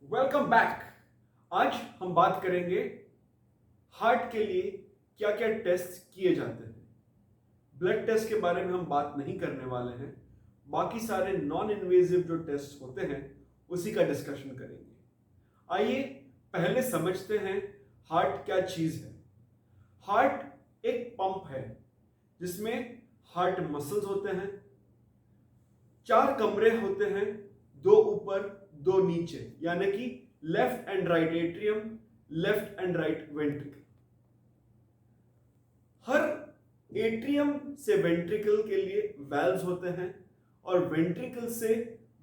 Welcome back. आज हम बात करेंगे हार्ट के लिए क्या क्या टेस्ट किए जाते हैं। ब्लड टेस्ट के बारे में हम बात नहीं करने वाले हैं, बाकी सारे नॉन इन्वेजिव जो टेस्ट होते हैं उसी का डिस्कशन करेंगे। आइए पहले समझते हैं हार्ट क्या चीज है। हार्ट एक पंप है जिसमें हार्ट मसल्स होते हैं, 4 कमरे होते हैं, 2 ऊपर 2 नीचे, यानी कि left and right atrium, left and right ventricle. Her atrium से वेंट्रिकल के लिए वैल्व्स होते हैं और वेंट्रिकल से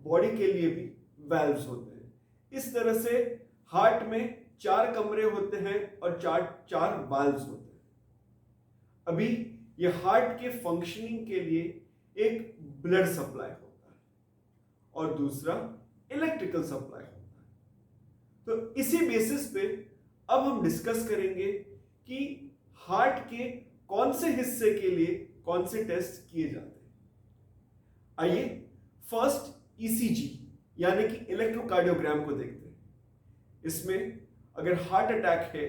बॉडी के लिए भी वैल्व्स होते हैं। इस तरह से हार्ट में 4 कमरे होते हैं और चार वाल्व्स होते हैं। अभी ये हार्ट के फंक्शनिंग के लिए एक ब्लड सप्लाई होता है और दूसरा इलेक्ट्रिकल सप्लाई होता है। तो इसी बेसिस पे अब हम डिस्कस करेंगे कि हार्ट के कौन से हिस्से के लिए कौन से टेस्ट किए जाते हैं। आइए फर्स्ट ईसीजी यानी कि इलेक्ट्रोकार्डियोग्राम को देखते हैं। इसमें अगर हार्ट अटैक है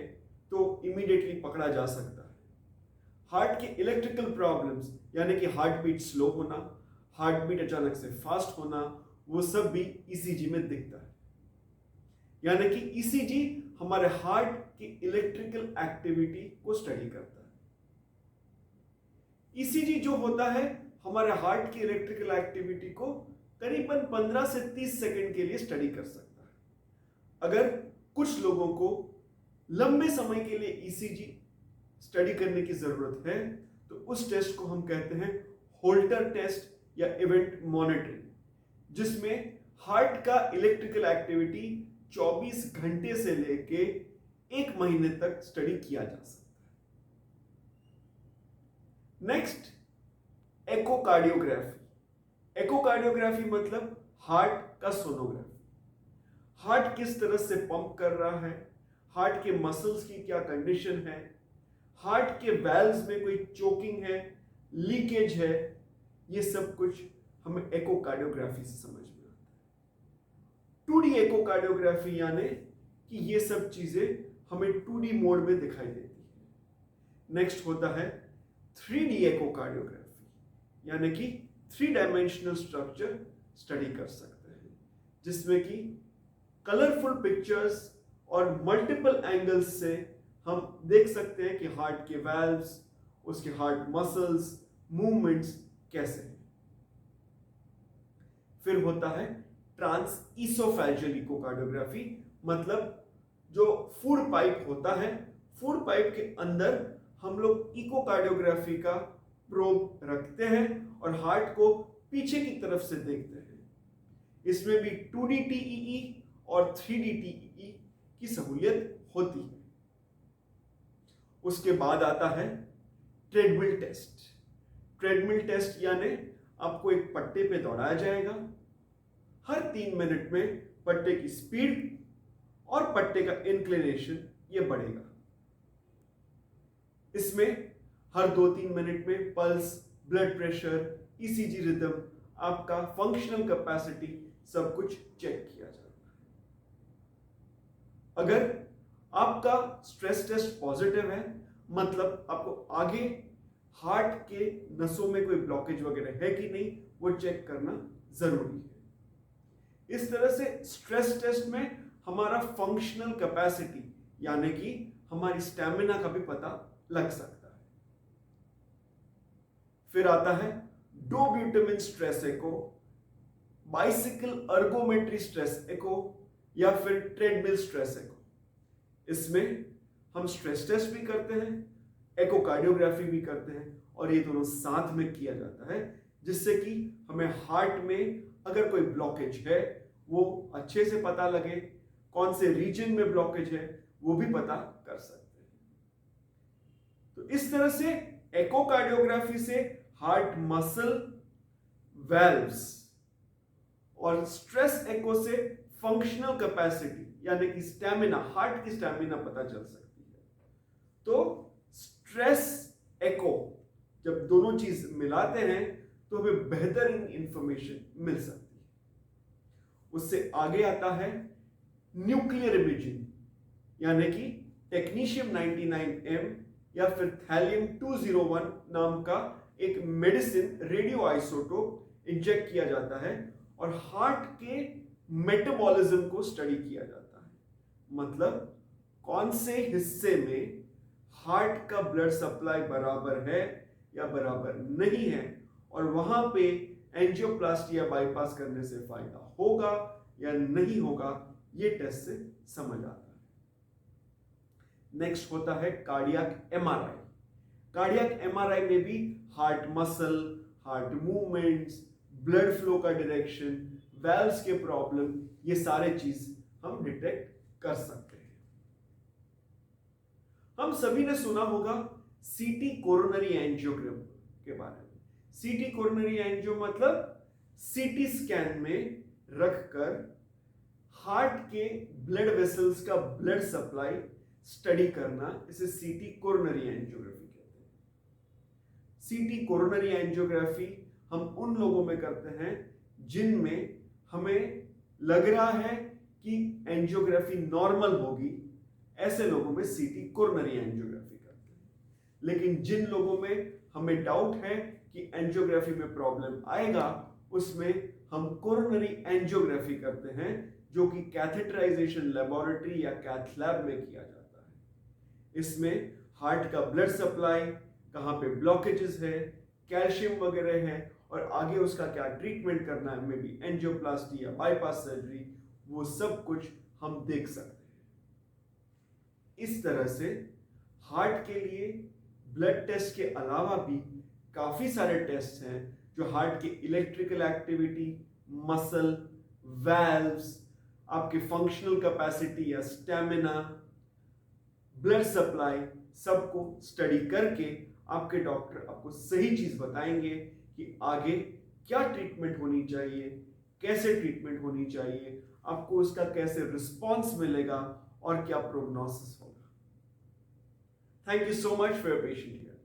तो इमीडिएटली पकड़ा जा सकता है। हार्ट के इलेक्ट्रिकल प्रॉब्लम्स यानी कि हार्ट बीट स्लो होना, हार्ट बीट अचानक से फास्ट होना, वो सब भी ईसीजी में दिखता है। यानी कि ईसीजी हमारे हार्ट की इलेक्ट्रिकल एक्टिविटी को स्टडी करता है। ईसीजी जो होता है हमारे हार्ट की इलेक्ट्रिकल एक्टिविटी को करीबन 15 से 30 सेकंड के लिए स्टडी कर सकता है। अगर कुछ लोगों को लंबे समय के लिए ईसीजी स्टडी करने की जरूरत है तो उस टेस्ट को हम कहते हैं होल्टर टेस्ट या इवेंट मॉनिटरिंग, जिसमें हार्ट का इलेक्ट्रिकल एक्टिविटी 24 घंटे से लेके 1 महीने तक स्टडी किया जा सकता है। Next echocardiography. एकोकार्डियोग्राफी मतलब हार्ट का सोनोग्राफी। हार्ट किस तरह से पंप कर रहा है, हार्ट के मसल्स की क्या कंडीशन है, हार्ट के वैल्व्स में कोई चोकिंग है, लीकेज है, ये सब कुछ हमें एकोकार्डियोग्राफी से समझ में आता है। 2D एकोकार्डियोग्राफी यानी कि ये सब चीजें हमें 2D मोड में दिखाई देती है। नेक्स्ट होता है 3D एकोकार्डियोग्राफी, यानी कि 3 डायमेंशनल स्ट्रक्चर स्टडी कर सकते हैं, जिसमें कि कलरफुल पिक्चर्स और मल्टीपल एंगल्स से हम देख सकते हैं कि हार्ट के वैल्व्स, उसके हार्ट मसल्स, मूवमेंट्स कैसे हैं। फिर होता है ट्रांस ईसोफेजियल इकोकार्डियोग्राफी, मतलब जो फूड पाइप होता है, फूड पाइप के अंदर हम लोग इकोकार्डियोग्राफी का प्रोब रखते हैं और हार्ट को पीछे की तरफ से देखते हैं। इसमें भी 2D TEE और 3D TEE की सहूलियत होती है। उसके बाद आता है ट्रेडमिल टेस्ट। ट्रेडमिल टेस्ट यानी आपको एक पट्टे पे दौड़ाया जाएगा, हर 3 मिनट में पट्टे की स्पीड और पट्टे का इंक्लिनेशन ये बढ़ेगा। इसमें हर 2-3 मिनट में pulse, blood pressure, ECG rhythm, आपका फंक्शनल कैपेसिटी सब कुछ चेक किया जाता है। अगर आपका स्ट्रेस टेस्ट पॉजिटिव है, मतलब आपको आगे हार्ट के नसों में कोई ब्लॉकेज वगैरह है कि नहीं वो चेक करना जरूरी है। इस तरह से स्ट्रेस टेस्ट में हमारा फंक्शनल कैपेसिटी यानी कि हमारी स्टैमिना का भी पता लग सकता है। फिर आता है डोब्यूटामिन स्ट्रेस एको, बाइसिकल अर्गोमेट्री स्ट्रेस एको या फिर ट्रेडमिल स्ट्रेस एको। इसमें हम स्ट्रेस टेस्ट भी करते हैं, एकोकार्डियोग्राफी भी करते हैं और ये दोनों साथ में किया जाता है, जिससे कि हमें हार्ट में अगर कोई ब्लॉकेज है वो अच्छे से पता लगे, कौन से रीजन में ब्लॉकेज है वो भी पता कर सकते हैं। तो इस तरह से एकोकार्डियोग्राफी से हार्ट मसल, वैल्व्स और स्ट्रेस एको से फंक्शनल कैपेसिटी यानी कि स्टैमिना, हार्ट की स्टैमिना पता चल सकती है। तो स्ट्रेस एको जब दोनों चीज मिलाते हैं तो हमें बेहतरीन इंफॉर्मेशन मिल सकती है। उससे आगे आता है न्यूक्लियर इमेजिंग यानी कि टेक्नीशियम 99M या फिर थैलियम 201 नाम का एक मेडिसिन रेडियो आइसोटोप इंजेक्ट किया जाता है और हार्ट के मेटाबॉलिज्म को स्टडी किया जाता है। मतलब कौन से हिस्से में हार्ट का ब्लड सप्लाई बराबर है या बराबर नहीं है और वहां पे एंजियोप्लास्टी या बाईपास करने से फायदा होगा या नहीं होगा, ये टेस्ट से समझ आता है। नेक्स्ट होता है कार्डियक एमआरआई। कार्डियक एमआरआई में भी heart muscle, heart movements, blood flow का डायरेक्शन, वेल्व्स के प्रॉब्लम, ये सारे चीज हम डिटेक्ट कर सकते हैं। हम सभी ने सुना होगा सीटी कोरोनरी एंजियोग्राम के बारे में। सीटी कोरोनरी एंजियो मतलब सीटी स्कैन में रखकर हार्ट के ब्लड वेसल्स का ब्लड सप्लाई स्टडी करना, इसे सीटी कोरोनरी एंजियोग्राफी कहते हैं। सीटी कोरोनरी एंजियोग्राफी हम उन लोगों में करते हैं जिनमें हमें लग रहा है कि एंजियोग्राफी नॉर्मल होगी, ऐसे लोगों में सीटी कोरोनरी एंजियोग्राफी करते हैं। लेकिन जिन लोगों में हमें डाउट है कि एंजियोग्राफी में प्रॉब्लम आएगा, उसमें हम कोरोनरी एंजियोग्राफी करते हैं, जो कि कैथेटराइजेशन लेबोरेटरी या कैथ लैब में किया जाता है। इसमें हार्ट का ब्लड सप्लाई, कहाँ पे ब्लॉकेजेस है, कैल्शियम वगैरह है और आगे उसका क्या ट्रीटमेंट करना है, में भी एंजियोप्लास्टी या बाईपास सर्जरी, वो सब कुछ हम देख सकते हैं। इस तरह से हार्ट के लिए ब्लड टेस्ट के अलावा भी काफी सारे टेस्ट हैं जो हार्ट की इलेक्ट्रिकल एक्टिविटी, मसल, वैल्व्स, आपके फंक्शनल कैपेसिटी या स्टैमिना, ब्लड सप्लाई, सबको स्टडी करके आपके डॉक्टर आपको सही चीज बताएंगे कि आगे क्या ट्रीटमेंट होनी चाहिए, कैसे ट्रीटमेंट होनी चाहिए, आपको उसका कैसे रिस्पॉन्स मिलेगा और क्या प्रोग्नोसिस होगा। Thank you so much for your patience here.